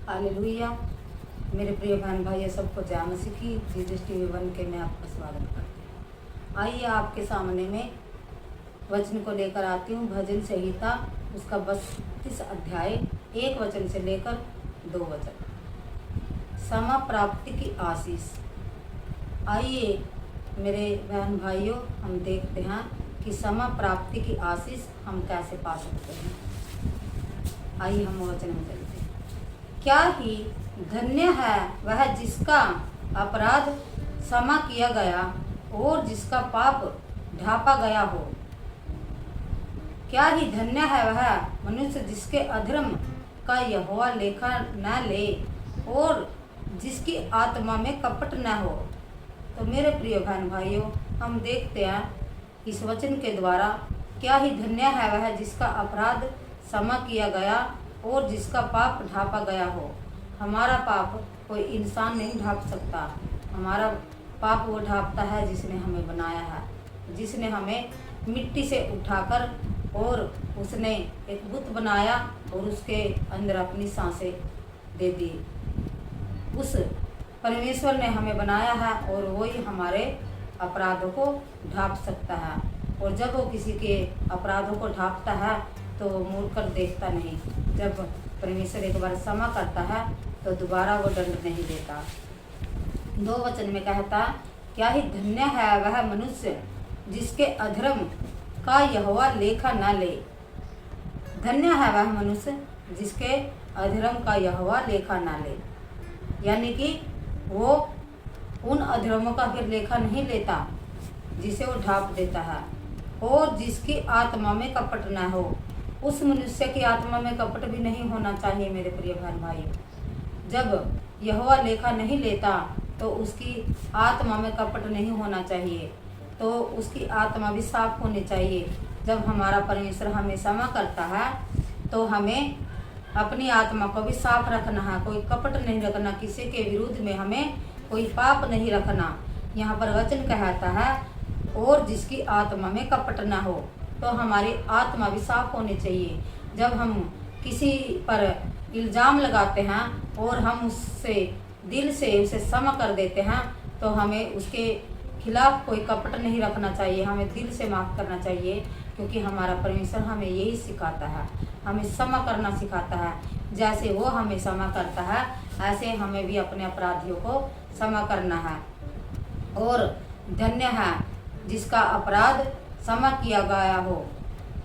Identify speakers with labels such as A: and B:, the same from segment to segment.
A: Hallelujah. मेरे प्रिय बहन भाई सबको जय मसीह की। जीसस टीवी 1 के मैं आपका स्वागत करती हूँ। आइए आपके सामने में वचन को लेकर आती हूँ। भजन संहिता उसका 32 अध्याय 1 वचन से लेकर 2 वचन। समा प्राप्ति की आशीष। आइए मेरे बहन भाइयों, हम देखते हैं कि समा प्राप्ति की आशीष हम कैसे पा सकते हैं। आइए हम वचन में चलते हैं। क्या ही धन्य है वह जिसका अपराध क्षमा किया गया और जिसका पाप ढांपा गया हो। क्या ही धन्य है वह मनुष्य जिसके अधर्म का यहोवा लेखा न ले और जिसकी आत्मा में कपट न हो। तो मेरे प्रिय बहन भाइयों, हम देखते हैं इस वचन के द्वारा, क्या ही धन्य है वह जिसका अपराध क्षमा किया गया और जिसका पाप ढांपा गया हो। हमारा पाप कोई इंसान नहीं ढांप सकता। हमारा पाप वो ढांपता है जिसने हमें बनाया है, जिसने हमें मिट्टी से उठाकर और उसने एक बुत बनाया और उसके अंदर अपनी सांसें दे दी। उस परमेश्वर ने हमें बनाया है और वही हमारे अपराधों को ढांप सकता है। और जब वो किसी के अपराधों को ढांपता है तो वो मुड़कर देखता नहीं। जब परमेश्वर एक बार क्षमा करता है तो दोबारा वो दंड नहीं देता। 2 वचन में कहता, क्या ही धन्य है वह मनुष्य जिसके अधर्म का यहोवा लेखा न ले। धन्य है वह मनुष्य जिसके अधर्म का यहोवा लेखा न ले, यानी कि वो उन अधर्मों का फिर लेखा नहीं लेता जिसे वो ढांप देता है। और जिसकी आत्मा में कपट न हो। उस मनुष्य की आत्मा में कपट भी नहीं होना चाहिए मेरे प्रिय बहन भाइयों। जब यहोवा लेखा नहीं लेता तो उसकी आत्मा में कपट नहीं होना चाहिए, तो उसकी आत्मा भी साफ होनी चाहिए। जब हमारा परमेश्वर हमें क्षमा करता है तो हमें अपनी आत्मा को भी साफ रखना है। कोई कपट नहीं रखना, किसी के विरुद्ध में हमें कोई पाप नहीं रखना। यहाँ पर वचन कहता है, और जिसकी आत्मा में कपट ना हो। तो हमारी आत्मा भी साफ होनी चाहिए। जब हम किसी पर इल्ज़ाम लगाते हैं और हम उससे दिल से उसे क्षमा कर देते हैं तो हमें उसके खिलाफ कोई कपट नहीं रखना चाहिए। हमें दिल से माफ़ करना चाहिए, क्योंकि हमारा परमेश्वर हमें यही सिखाता है। हमें क्षमा करना सिखाता है। जैसे वो हमें क्षमा करता है ऐसे हमें भी अपने अपराधियों को क्षमा करना है। और धन्य है जिसका अपराध क्षमा किया गया हो।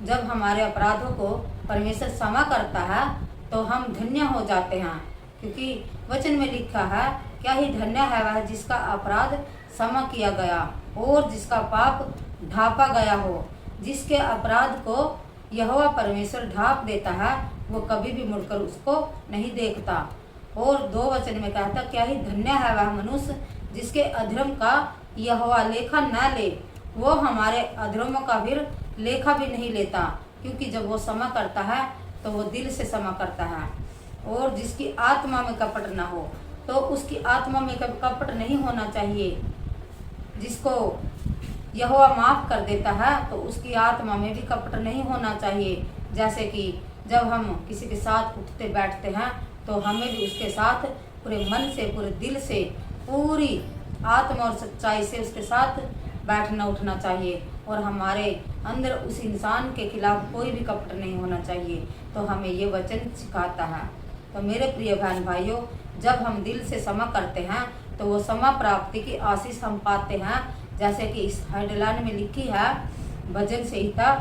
A: जब हमारे अपराधों को परमेश्वर क्षमा करता है तो हम धन्य हो जाते हैं, क्योंकि वचन में लिखा है, क्या ही धन्य है वह जिसका अपराध क्षमा किया गया और जिसका पाप ढांपा गया हो। जिसके अपराध को यहोवा परमेश्वर ढांप देता है वो कभी भी मुड़कर उसको नहीं देखता। और 2 वचन में कहता, क्या ही धन्य है वह मनुष्य जिसके अधर्म का यहोवा लेखा न ले। वो हमारे अधर्मों का फिर लेखा भी नहीं लेता, क्योंकि जब वो क्षमा करता है तो वो दिल से क्षमा करता है। और जिसकी आत्मा में कपट ना हो, तो उसकी आत्मा में कपट नहीं होना चाहिए। जिसको यहोवा माफ कर देता है तो उसकी आत्मा में भी कपट नहीं होना चाहिए। जैसे कि जब हम किसी के साथ उठते बैठते हैं तो हमें भी उसके साथ पूरे मन से, पूरे दिल से, पूरी आत्मा और सच्चाई से उसके साथ बैठना उठना चाहिए। और हमारे अंदर उस इंसान के खिलाफ कोई भी कपट नहीं होना चाहिए। तो हमें ये वचन सिखाता है। तो मेरे प्रिय बहन भाइयों, जब हम दिल से क्षमा करते हैं तो वो क्षमा प्राप्ति की आशीष हम पाते हैं। जैसे कि इस हेडलाइन में लिखी है, भजन संहिता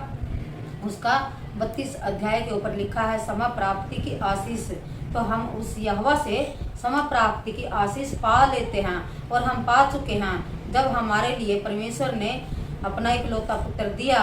A: उसका 32 अध्याय के ऊपर लिखा है, क्षमा प्राप्ति की आशीष। तो हम उस यहोवा से क्षमा प्राप्ति की आशीष पा लेते हैं और हम पा चुके हैं। जब हमारे लिए परमेश्वर ने अपना इकलौता पुत्र दिया,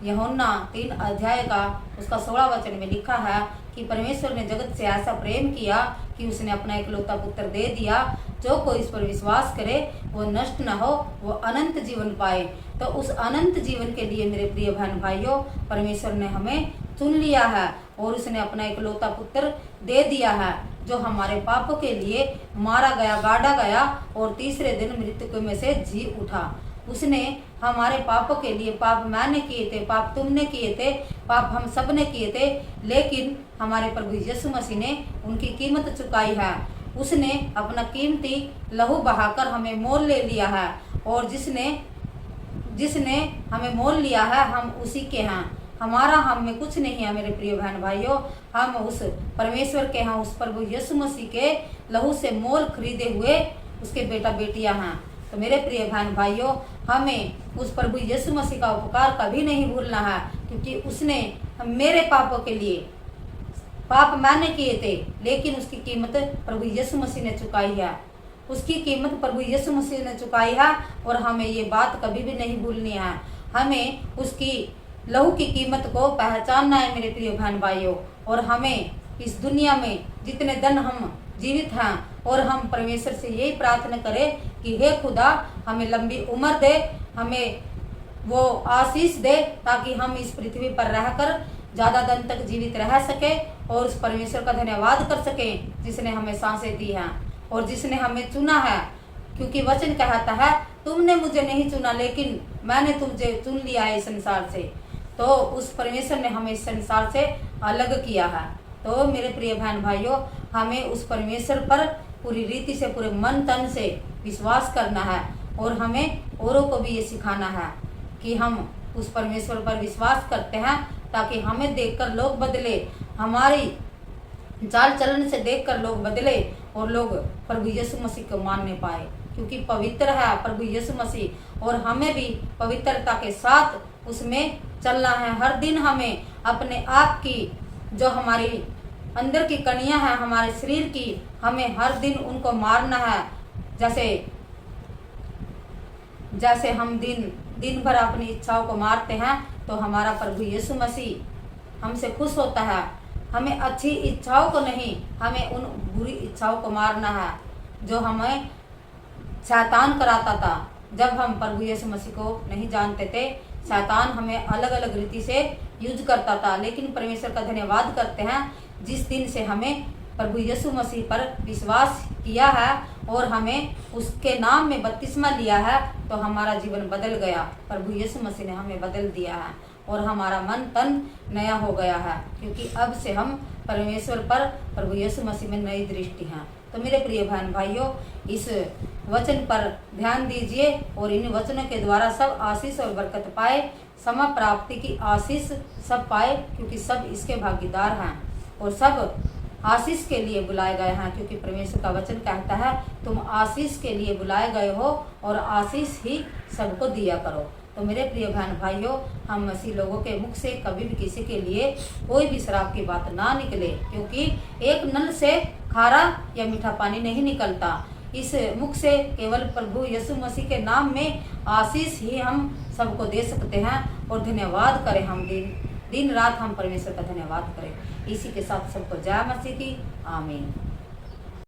A: यूहन्ना 3 अध्याय का उसका 16 वचन में लिखा है कि परमेश्वर ने जगत से ऐसा प्रेम किया कि उसने अपना इकलौता पुत्र दे दिया, जो कोई इस पर विश्वास करे वो नष्ट न हो, वो अनंत जीवन पाए। तो उस अनंत जीवन के लिए मेरे प्रिय बहन भाइयों, परमेश्वर ने हमें चुन लिया है और उसने अपना इकलौता पुत्र दे दिया है, जो हमारे पापों के लिए मारा गया, गाड़ा गया और तीसरे दिन मृत्यु में से जी उठा। उसने हमारे पापों के लिए, पाप मैंने किए थे, पाप तुमने किए थे, पाप हम सब ने किए थे, लेकिन हमारे प्रभु यीशु मसीह ने उनकी कीमत चुकाई है। उसने अपना कीमती लहू बहाकर हमें मोल ले लिया है, और जिसने हमें मोल लिया है हम उसी के हैं। हमारा हम में कुछ नहीं है मेरे प्रिय बहन भाइयों, हम उस परमेश्वर के हैं, उस प्रभु यीशु मसीह के लहू से मोल खरीदे हुए उसके बेटा बेटियां हैं। तो मेरे प्रिय बहन भाइयों, हमें उस प्रभु यीशु मसीह का उपकार कभी नहीं भूलना है, क्योंकि उसने मेरे पापों के लिए, पाप मैंने किए थे लेकिन उसकी कीमत प्रभु यीशु मसीह ने चुकाई है। उसकी कीमत प्रभु यीशु मसीह ने चुकाई है, और हमें ये बात कभी भी नहीं भूलनी है। हमें उसकी लहू की कीमत को पहचानना है मेरे प्रिय बहन भाइयों। और हमें इस दुनिया में जितने दिन हम जीवित हैं, और हम परमेश्वर से यही प्रार्थना करें कि हे खुदा हमें लंबी उम्र दे, हमें वो आशीष दे, ताकि हम इस पृथ्वी पर रहकर ज़्यादा दिन तक जीवित रह सके और उस परमेश्वर का धन्यवाद कर सकें जिसने हमें सांसें दी हैं और जिसने हमें चुना है। क्योंकि वचन कहता है, तुमने मुझे नहीं चुना लेकिन मैंने तुझे चुन लिया है इस संसार से। तो उस परमेश्वर ने हमें इस संसार से अलग किया है। तो मेरे प्रिय बहन भाइयों, हमें उस परमेश्वर पर पूरी रीति से, पूरे मन तन से विश्वास करना है, और हमें औरों को भी ये सिखाना है कि हम उस परमेश्वर पर विश्वास करते हैं, ताकि हमें देखकर लोग बदले, हमारी चाल चलन से देखकर लोग बदले, और लोग प्रभु यीशु मसीह को मानने पाए। क्योंकि पवित्र है प्रभु यीशु मसीह, और हमें भी पवित्रता के साथ उसमें चलना है। हर दिन हमें अपने आप की, जो हमारी अंदर की कणियां हैं हमारे शरीर की, हमें हर दिन उनको मारना है। जैसे हम दिन भर अपनी इच्छाओं को मारते हैं, तो हमारा प्रभु यीशु मसीह हमसे खुश होता है। हमें अच्छी इच्छाओं को नहीं, हमें उन बुरी इच्छाओं को मारना है जो हमें शैतान कराता था। जब हम प्रभु यीशु मसीह को नहीं जानते थे, शैतान हमें अलग अलग रीति से यूज करता था। लेकिन परमेश्वर का धन्यवाद करते हैं, जिस दिन से हमें प्रभु यीशु मसीह पर विश्वास किया है और हमें उसके नाम में बपतिस्मा लिया है, तो हमारा जीवन बदल गया। प्रभु यीशु मसीह ने हमें बदल दिया है और हमारा मन तन नया हो गया है, क्योंकि अब से हम परमेश्वर पर, प्रभु यीशु मसीह में नई दृष्टि हैं। तो मेरे प्रिय बहन भाइयों, इस वचन पर ध्यान दीजिए और इन वचनों के द्वारा सब आशीष और बरकत पाए, क्षमा प्राप्ति की आशीष सब पाए, क्योंकि सब इसके भागीदार हैं और सब आशीष के लिए बुलाए गए हैं। क्योंकि परमेश्वर का वचन कहता है, तुम आशीष के लिए बुलाए गए हो और आशीष ही सबको दिया करो। तो मेरे प्रिय बहन भाइयों, हम मसीह लोगों के मुख से कभी भी किसी के लिए कोई भी शराब की बात ना निकले, क्योंकि एक नल से खारा या मीठा पानी नहीं निकलता। इस मुख से केवल प्रभु यीशु मसीह के नाम में आशीष ही हम सबको दे सकते हैं। और धन्यवाद करें, हम दिन रात हम परमेश्वर का धन्यवाद करें। इसी के साथ सबको जय मसीह की आमीन।